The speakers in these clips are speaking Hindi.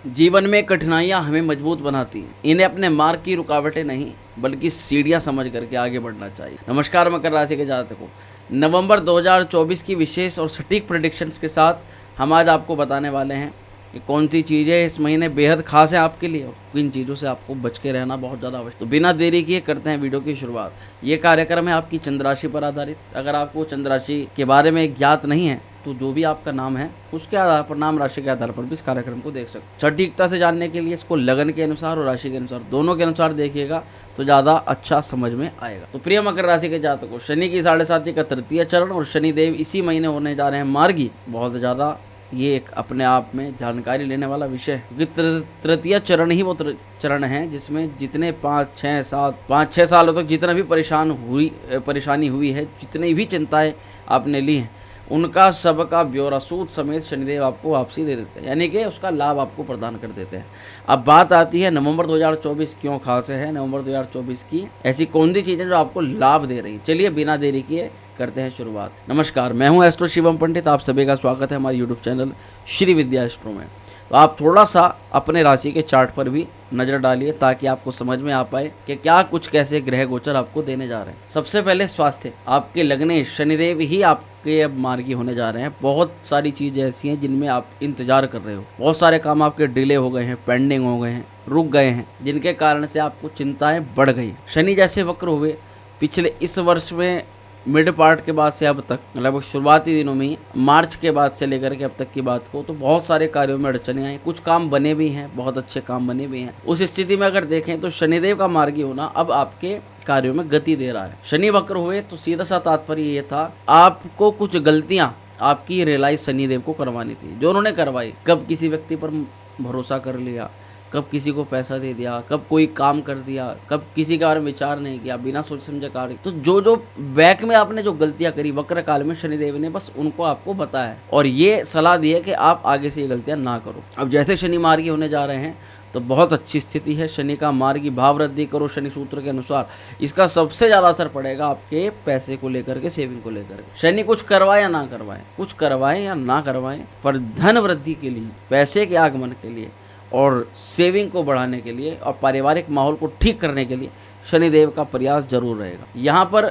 जीवन में कठिनाइयाँ हमें मजबूत बनाती हैं। इन्हें अपने मार्ग की रुकावटें नहीं बल्कि सीढ़ियाँ समझ करके आगे बढ़ना चाहिए। नमस्कार, मकर राशि के जातकों, नवंबर 2024 की विशेष और सटीक प्रेडिक्शंस के साथ हम आज आपको बताने वाले हैं कि कौन सी चीज़ें इस महीने बेहद खास है आपके लिए और किन चीज़ों से आपको बच के रहना बहुत ज़्यादा आवश्यक। तो बिना देरी किए करते हैं वीडियो की शुरुआत। ये कार्यक्रम है आपकी चंद्र राशि पर आधारित। अगर आपको चंद्र राशि के बारे में ज्ञात नहीं है तो जो भी आपका नाम है उसके आधार पर, नाम राशि के आधार पर भी इस कार्यक्रम को देख सकते। सटीकता से जानने के लिए इसको लगन के अनुसार और राशि के अनुसार, दोनों के अनुसार देखिएगा तो ज़्यादा अच्छा समझ में आएगा। तो प्रिय मकर राशि के जातकों, शनि की 7.5 का तृतीय चरण और शनिदेव इसी महीने होने जा रहे हैं मार्गी। बहुत ज़्यादा ये एक अपने आप में जानकारी लेने वाला विषय है, क्योंकि तृतीय चरण ही वो चरण है जिसमें जितने 5-6 सालों तक जितना भी परेशानी हुई है, जितनी भी चिंताएं आपने ली हैं, उनका सबका ब्यौरा सूद समेत शनिदेव आपको वापसी दे देते हैं, यानी कि उसका लाभ आपको प्रदान कर देते हैं। अब बात आती है नवंबर 2024 क्यों खास है। नवंबर 2024 की ऐसी कौन सी चीज़ें जो आपको लाभ दे रही हैं, चलिए बिना देरी किए करते हैं शुरुआत। नमस्कार, मैं हूं एस्ट्रो शिवम पंडित। आप सभी का स्वागत है हमारे यूट्यूब चैनल श्री विद्या एस्ट्रो में। तो आप थोड़ा सा अपने राशि के चार्ट पर भी नज़र डालिए ताकि आपको समझ में आ पाए कि क्या कुछ कैसे ग्रह गोचर आपको देने जा रहे हैं। सबसे पहले स्वास्थ्य, आपके लगने शनिदेव ही आपके अब मार्गी होने जा रहे हैं। बहुत सारी चीज़ें ऐसी हैं जिनमें आप इंतजार कर रहे हो, बहुत सारे काम आपके डिले हो गए हैं, पेंडिंग हो गए हैं, रुक गए हैं, जिनके कारण से आपको चिंताएं बढ़ गई। शनि जैसे वक्र हुए पिछले इस वर्ष में मिड पार्ट के बाद से अब तक, लगभग शुरुआती दिनों में ही, मार्च के बाद से लेकर के अब तक की बात को, तो बहुत सारे कार्यों में अड़चने आई। कुछ काम बने भी हैं, बहुत अच्छे काम बने भी हैं। उस स्थिति में अगर देखें तो शनिदेव का मार्गी होना अब आपके कार्यों में गति दे रहा है। शनि वक्र हुए तो सीधा सा तात्पर्य ये था, आपको कुछ गलतियां आपकी रियलाइज शनिदेव को करवानी थी, जो उन्होंने करवाई। कब किसी व्यक्ति पर भरोसा कर लिया, कब किसी को पैसा दे दिया, कब कोई काम कर दिया, कब किसी के बारे में विचार नहीं किया, बिना सोच समझे कार्य। तो जो बैक में आपने जो गलतियां करी वक्र काल में, शनिदेव ने बस उनको आपको बताया है और ये सलाह दी है कि आप आगे से ये गलतियां ना करो। अब जैसे शनि मार्गी होने जा रहे हैं तो बहुत अच्छी स्थिति है। शनि का मार्गी भाव वृद्धि करो शनि सूत्र के अनुसार, इसका सबसे ज़्यादा असर पड़ेगा आपके पैसे को लेकर के, सेविंग को लेकर के। शनि कुछ करवाए या ना करवाए, कुछ करवाएं या ना करवाएं, पर धन वृद्धि के लिए, पैसे के आगमन के लिए और सेविंग को बढ़ाने के लिए और पारिवारिक माहौल को ठीक करने के लिए शनिदेव का प्रयास जरूर रहेगा। यहाँ पर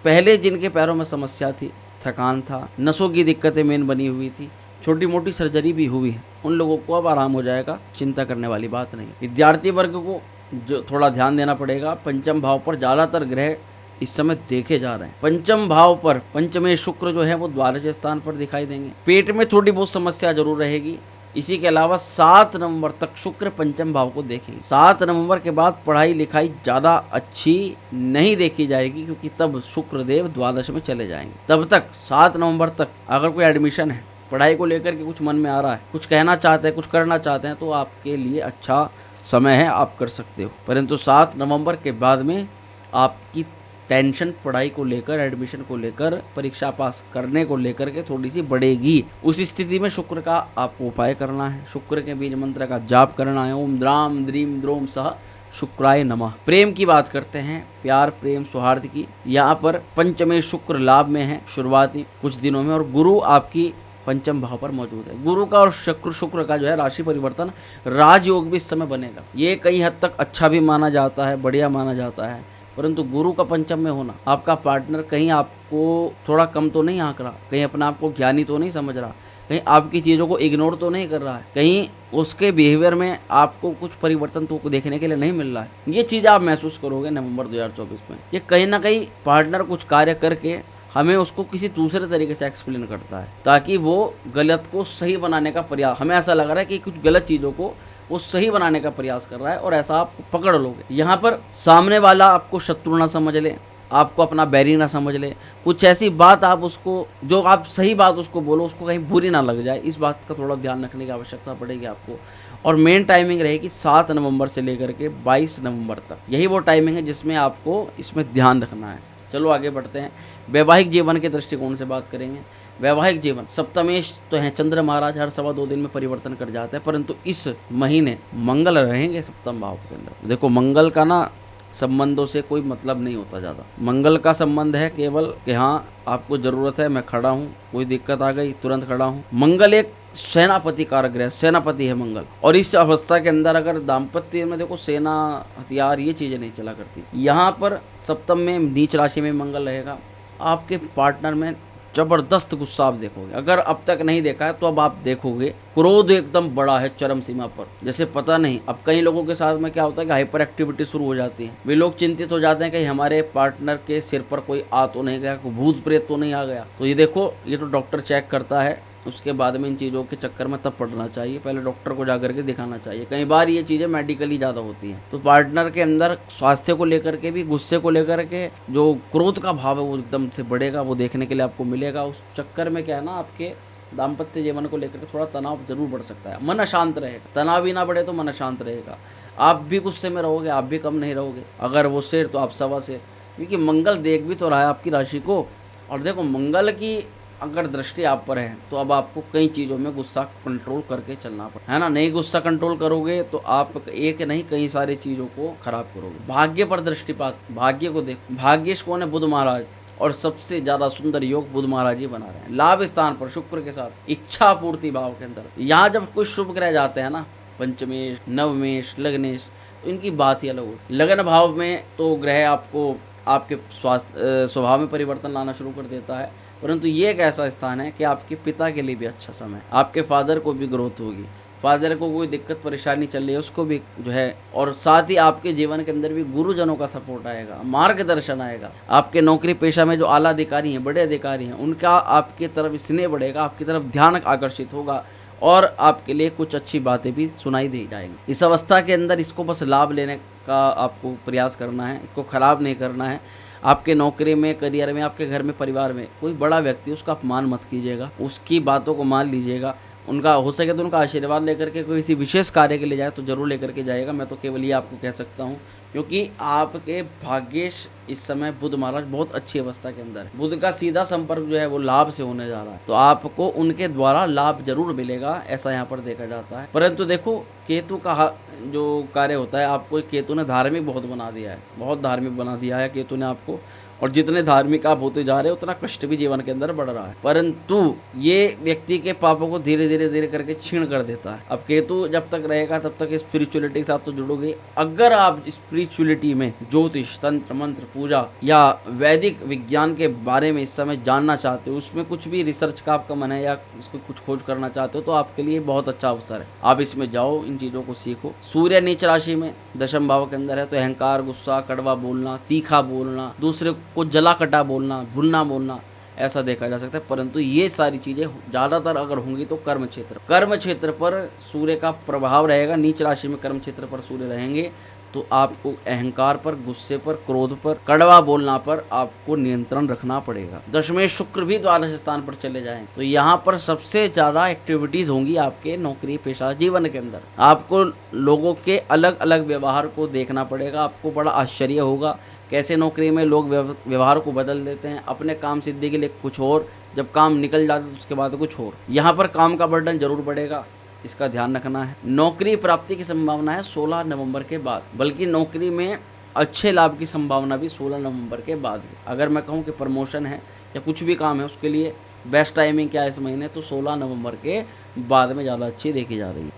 पहले जिनके पैरों में समस्या थी, थकान था, नसों की दिक्कतें मेन बनी हुई थी, छोटी मोटी सर्जरी भी हुई है, उन लोगों को अब आराम हो जाएगा, चिंता करने वाली बात नहीं। विद्यार्थी वर्ग को जो थोड़ा ध्यान देना पड़ेगा। पंचम भाव पर ज़्यादातर ग्रह इस समय देखे जा रहे हैं। पंचम भाव पर पंचमें शुक्र जो है वो द्वादश स्थान पर दिखाई देंगे। पेट में थोड़ी बहुत समस्या जरूर रहेगी। इसी के अलावा 7 नवंबर तक शुक्र पंचम भाव को देखेंगे। 7 नवंबर के बाद पढ़ाई लिखाई ज़्यादा अच्छी नहीं देखी जाएगी, क्योंकि तब शुक्रदेव द्वादश में चले जाएंगे। तब तक 7 नवंबर तक अगर कोई एडमिशन है, पढ़ाई को लेकर के कुछ मन में आ रहा है, कुछ कहना चाहते हैं, कुछ करना चाहते हैं, तो आपके लिए अच्छा समय है, आप कर सकते हो। परंतु 7 नवंबर के बाद में आपकी टेंशन पढ़ाई को लेकर, एडमिशन को लेकर, परीक्षा पास करने को लेकर के थोड़ी सी बढ़ेगी। उस स्थिति में शुक्र का आपको उपाय करना है, शुक्र के बीज मंत्र का जाप करना है। ओम द्राम द्रीम द्रोम सह शुक्राय नमः। प्रेम की बात करते हैं, प्यार प्रेम सौहार्द की। यहाँ पर पंचमें शुक्र लाभ में है शुरुआती कुछ दिनों में, और गुरु आपकी पंचम भाव पर मौजूद है। गुरु का और शुक्र का जो है राशि परिवर्तन, राजयोग भी इस समय बनेगा। ये कई हद तक अच्छा भी माना जाता है, बढ़िया माना जाता है। परंतु गुरु का पंचम में होना, आपका पार्टनर कहीं आपको थोड़ा कम तो नहीं आंक रहा, कहीं अपने आप को ज्ञानी तो नहीं समझ रहा, कहीं आपकी चीज़ों को इग्नोर तो नहीं कर रहा है, कहीं उसके बिहेवियर में आपको कुछ परिवर्तन तो देखने के लिए नहीं मिल रहा है। ये चीज़ आप महसूस करोगे नवंबर 2024 में। ये कहीं ना कहीं पार्टनर कुछ कार्य करके हमें उसको किसी दूसरे तरीके से एक्सप्लेन करता है, ताकि वो गलत को सही बनाने का प्रयास, हमें ऐसा लग रहा है कि कुछ गलत चीज़ों को वो सही बनाने का प्रयास कर रहा है, और ऐसा आप पकड़ लोगे। यहाँ पर सामने वाला आपको शत्रु ना समझ ले, आपको अपना बैरी ना समझ ले, कुछ ऐसी बात आप उसको, जो आप सही बात उसको बोलो, उसको कहीं बुरी ना लग जाए, इस बात का थोड़ा ध्यान रखने की आवश्यकता पड़ेगी आपको। और मेन टाइमिंग रहेगी 7 नवंबर से लेकर के 22 नवंबर तक। यही वो टाइमिंग है जिसमें आपको इसमें ध्यान रखना है। चलो आगे बढ़ते हैं। वैवाहिक जीवन के दृष्टिकोण से बात करेंगे। वैवाहिक जीवन, सप्तमेश तो है चंद्र महाराज, हर 2.25 दिन में परिवर्तन कर जाते हैं, परंतु इस महीने मंगल रहेंगे सप्तम भाव के अंदर। देखो, मंगल का ना संबंधों से कोई मतलब नहीं होता ज़्यादा। मंगल का संबंध है केवल कि हाँ आपको ज़रूरत है, मैं खड़ा हूँ, कोई दिक्कत आ गई तुरंत खड़ा हूँ। मंगल एक सेनापति कारक ग्रह, सेनापति है मंगल। और इस अवस्था के अंदर अगर दाम्पत्य में देखो सेना, हथियार, ये चीजें नहीं चला करती। यहाँ पर सप्तम में नीच राशि में मंगल रहेगा। आपके पार्टनर में जबरदस्त गुस्सा आप देखोगे, अगर अब तक नहीं देखा है तो अब आप देखोगे। क्रोध एकदम बड़ा है चरम सीमा पर, जैसे पता नहीं। अब कई लोगों के साथ में क्या होता है कि हाइपर एक्टिविटी शुरू हो जाती है। वे लोग चिंतित हो जाते हैं कि हमारे पार्टनर के सिर पर कोई आ तो नहीं गया, कोई भूत प्रेत तो नहीं आ गया। तो ये देखो, ये तो डॉक्टर चेक करता है, उसके बाद में इन चीज़ों के चक्कर में तब पड़ना चाहिए। पहले डॉक्टर को जाकर के दिखाना चाहिए। कई बार ये चीज़ें मेडिकली ज़्यादा होती हैं। तो पार्टनर के अंदर स्वास्थ्य को लेकर के भी, गुस्से को लेकर के जो क्रोध का भाव है वो एकदम से बढ़ेगा, वो देखने के लिए आपको मिलेगा। उस चक्कर में क्या है ना, आपके दाम्पत्य जीवन को लेकर के थोड़ा तनाव जरूर बढ़ सकता है। मन अशांत रहेगा, तनाव भी ना बढ़े तो मन अशांत रहेगा। आप भी गुस्से में रहोगे, आप भी कम नहीं रहोगे। अगर वो शेर तो आप सवा शेर, क्योंकि मंगल देख भी तो रहा है आपकी राशि को। और देखो, मंगल की अगर दृष्टि आप पर है तो अब आपको कई चीज़ों में गुस्सा कंट्रोल करके चलना पड़े, है ना। नहीं गुस्सा कंट्रोल करोगे तो आप एक नहीं कई सारी चीज़ों को खराब करोगे। भाग्य पर दृष्टिपात, भाग्य को देखो। भाग्येश कौन है? बुध महाराज। और सबसे ज्यादा सुंदर योग बुध महाराज जी बना रहे हैं लाभ स्थान पर शुक्र के साथ, इच्छा पूर्ति भाव के अंदर। यहाँ जब कुछ शुभ ग्रह जाते हैं ना, पंचमेश, नवमेश, लग्नेश, तो इनकी बात ही अलग होती है। लगन भाव में तो ग्रह आपको आपके स्वास्थ्य स्वभाव में परिवर्तन लाना शुरू कर देता है, परंतु ये एक ऐसा स्थान है कि आपके पिता के लिए भी अच्छा समय, आपके फादर को भी ग्रोथ होगी, फादर को कोई दिक्कत परेशानी चल रही है उसको भी जो है, और साथ ही आपके जीवन के अंदर भी गुरुजनों का सपोर्ट आएगा, मार्गदर्शन आएगा। आपके नौकरी पेशा में जो आला अधिकारी हैं, बड़े अधिकारी हैं, उनका आपकी तरफ स्नेह बढ़ेगा, आपकी तरफ ध्यान आकर्षित होगा और आपके लिए कुछ अच्छी बातें भी सुनाई दी जाएंगी। इस अवस्था के अंदर इसको बस लाभ लेने का आपको प्रयास करना है, इसको खराब नहीं करना है। आपके नौकरी में, करियर में, आपके घर में, परिवार में कोई बड़ा व्यक्ति, उसका अपमान मत कीजिएगा, उसकी बातों को मान लीजिएगा। उनका हो सके तो उनका आशीर्वाद लेकर के कोई किसी विशेष कार्य के लिए जाए तो जरूर लेकर के जाएगा। मैं तो केवल ये आपको कह सकता हूँ, क्योंकि आपके भाग्येश इस समय बुध महाराज बहुत अच्छी अवस्था के अंदर है। बुध का सीधा संपर्क जो है वो लाभ से होने जा रहा है, तो आपको उनके द्वारा लाभ जरूर मिलेगा, ऐसा यहाँ पर देखा जाता है। परंतु देखो, केतु का जो कार्य होता है, आपको केतु ने धार्मिक बहुत बना दिया है, बहुत धार्मिक बना दिया है केतु ने आपको। और जितने धार्मिक आप होते जा रहे हो उतना कष्ट भी जीवन के अंदर बढ़ रहा है। परंतु ये व्यक्ति के पापों को धीरे धीरे धीरे करके छीण कर देता है। अब केतु जब तक रहेगा तब तक स्पिरिचुअलिटी के साथ तो जुड़ोगे। अगर आप स्पिरिचुअलिटी में ज्योतिष, तंत्र, मंत्र, पूजा या वैदिक विज्ञान के बारे में इस समय जानना चाहते हो, उसमें कुछ भी रिसर्च का आपका मन है या उसको कुछ खोज करना चाहते हो, तो आपके लिए बहुत अच्छा अवसर है। आप इसमें जाओ, इन चीज़ों को सीखो। सूर्य नीच राशि में दशम भाव के अंदर है, तो अहंकार, गुस्सा, कड़वा बोलना, तीखा बोलना, दूसरे को जला कटा बोलना, भुलना बोलना, ऐसा देखा जा सकता है। परंतु ये सारी चीजें ज्यादातर अगर होंगी तो कर्म क्षेत्र पर सूर्य का प्रभाव रहेगा। नीच राशि में कर्म क्षेत्र पर सूर्य रहेंगे तो आपको अहंकार पर, गुस्से पर, क्रोध पर, कड़वा बोलना पर आपको नियंत्रण रखना पड़ेगा। दशमेश शुक्र भी द्वादश स्थान पर चले जाएं तो यहाँ पर सबसे ज्यादा एक्टिविटीज होंगी आपके नौकरी पेशा जीवन के अंदर। आपको लोगों के अलग अलग व्यवहार को देखना पड़ेगा। आपको बड़ा आश्चर्य होगा कैसे नौकरी में लोग व्यवहार को बदल देते हैं, अपने काम सिद्धि के लिए कुछ और, जब काम निकल जाता है तो उसके बाद कुछ और। यहाँ पर काम का बर्डन जरूर बढ़ेगा, इसका ध्यान रखना है। नौकरी प्राप्ति की संभावना है 16 नवंबर के बाद, बल्कि नौकरी में अच्छे लाभ की संभावना भी 16 नवंबर के बाद है। अगर मैं कहूँ कि प्रमोशन है या कुछ भी काम है उसके लिए बेस्ट टाइमिंग क्या है इस महीने, तो 16 नवंबर के बाद में ज़्यादा अच्छी देखी जा रही है।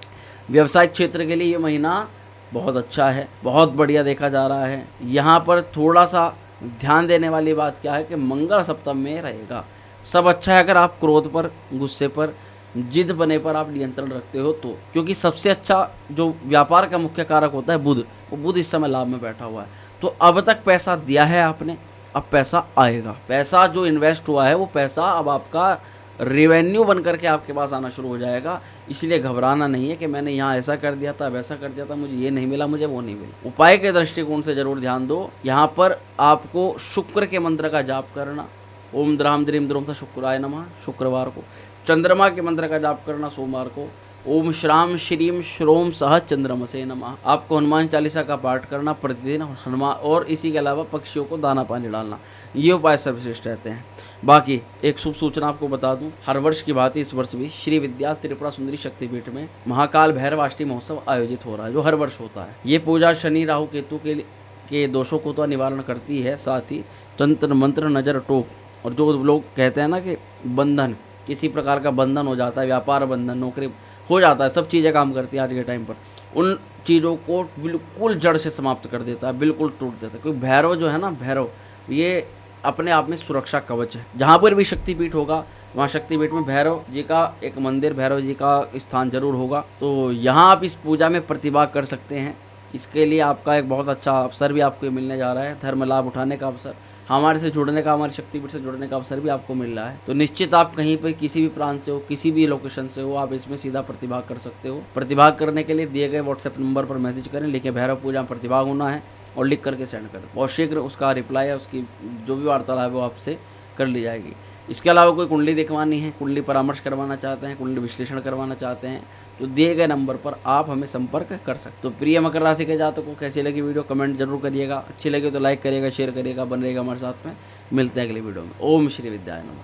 व्यवसायिक क्षेत्र के लिए ये महीना बहुत अच्छा है, बहुत बढ़िया देखा जा रहा है। यहाँ पर थोड़ा सा ध्यान देने वाली बात क्या है कि मंगल सप्तम में रहेगा। सब अच्छा है अगर आप क्रोध पर, गुस्से पर, जिद बने पर आप नियंत्रण रखते हो तो, क्योंकि सबसे अच्छा जो व्यापार का मुख्य कारक होता है बुध, वो बुध इस समय लाभ में बैठा हुआ है। तो अब तक पैसा दिया है आपने, अब पैसा आएगा। पैसा जो इन्वेस्ट हुआ है वो पैसा अब आपका रेवेन्यू बन करके आपके पास आना शुरू हो जाएगा। इसलिए घबराना नहीं है कि मैंने यहाँ ऐसा कर दिया था, वैसा कर दिया था, मुझे ये नहीं मिला, मुझे वो नहीं मिला। उपाय के दृष्टिकोण से जरूर ध्यान दो। यहाँ पर आपको शुक्र के मंत्र का जाप करना, ओम द्राम द्रीम द्रोम था शुक्राय नमः, शुक्रवार को। चंद्रमा के मंत्र का जाप करना सोमवार को, ओम श्राम श्रीम श्रोम सह चंद्रमसे नमः। आपको हनुमान चालीसा का पाठ करना प्रतिदिन, और इसी के अलावा पक्षियों को दाना पानी डालना, ये उपाय सर्वश्रेष्ठ रहते हैं। बाकी एक शुभ सूचना आपको बता दूं, हर वर्ष की भांति इस वर्ष भी श्री विद्या त्रिपुरा सुंदरी शक्तिपीठ में महाकाल भैरवाष्टमी महोत्सव आयोजित हो रहा है, जो हर वर्ष होता है। ये पूजा शनि राहु केतु के दोषों को तो निवारण करती है, साथ ही तंत्र मंत्र नजर टोक और जो लोग कहते हैं ना कि बंधन, किसी प्रकार का बंधन हो जाता है, व्यापार बंधन, नौकरी हो जाता है, सब चीज़ें काम करती हैं आज के टाइम पर, उन चीज़ों को बिल्कुल जड़ से समाप्त कर देता है, बिल्कुल टूट देता है। क्योंकि भैरव जो है ना, भैरव ये अपने आप में सुरक्षा कवच है। जहाँ पर भी शक्तिपीठ होगा वहाँ शक्तिपीठ में भैरव जी का एक मंदिर, भैरव जी का स्थान जरूर होगा। तो यहाँ आप इस पूजा में प्रतिभा कर सकते हैं। इसके लिए आपका एक बहुत अच्छा अवसर भी आपको मिलने जा रहा है, धर्म लाभ उठाने का अवसर, हमारे से जुड़ने का, हमारे शक्तिपीठ से जुड़ने का अवसर भी आपको मिल रहा है। तो निश्चित आप कहीं पर किसी भी प्रांत से हो, किसी भी लोकेशन से हो, आप इसमें सीधा प्रतिभाग कर सकते हो। प्रतिभाग करने के लिए दिए गए व्हाट्सएप नंबर पर मैसेज करें, लिखे भैरव पूजा में प्रतिभाग होना है और लिख करके सेंड करें। और शीघ्र उसका रिप्लाई है, उसकी जो भी वार्तालाप है वो आपसे कर ली जाएगी। इसके अलावा कोई कुंडली दिखवानी है, कुंडली परामर्श करवाना चाहते हैं, कुंडली विश्लेषण करवाना चाहते हैं, तो दिए गए नंबर पर आप हमें संपर्क कर सकते। तो प्रिय मकर राशि के जातकों, कैसी लगी वीडियो कमेंट जरूर करिएगा, अच्छी लगे तो लाइक करिएगा, शेयर करिएगा, बन रहेगा हमारे साथ में। मिलते हैं अगली वीडियो में। ओम श्री विद्याय नमः।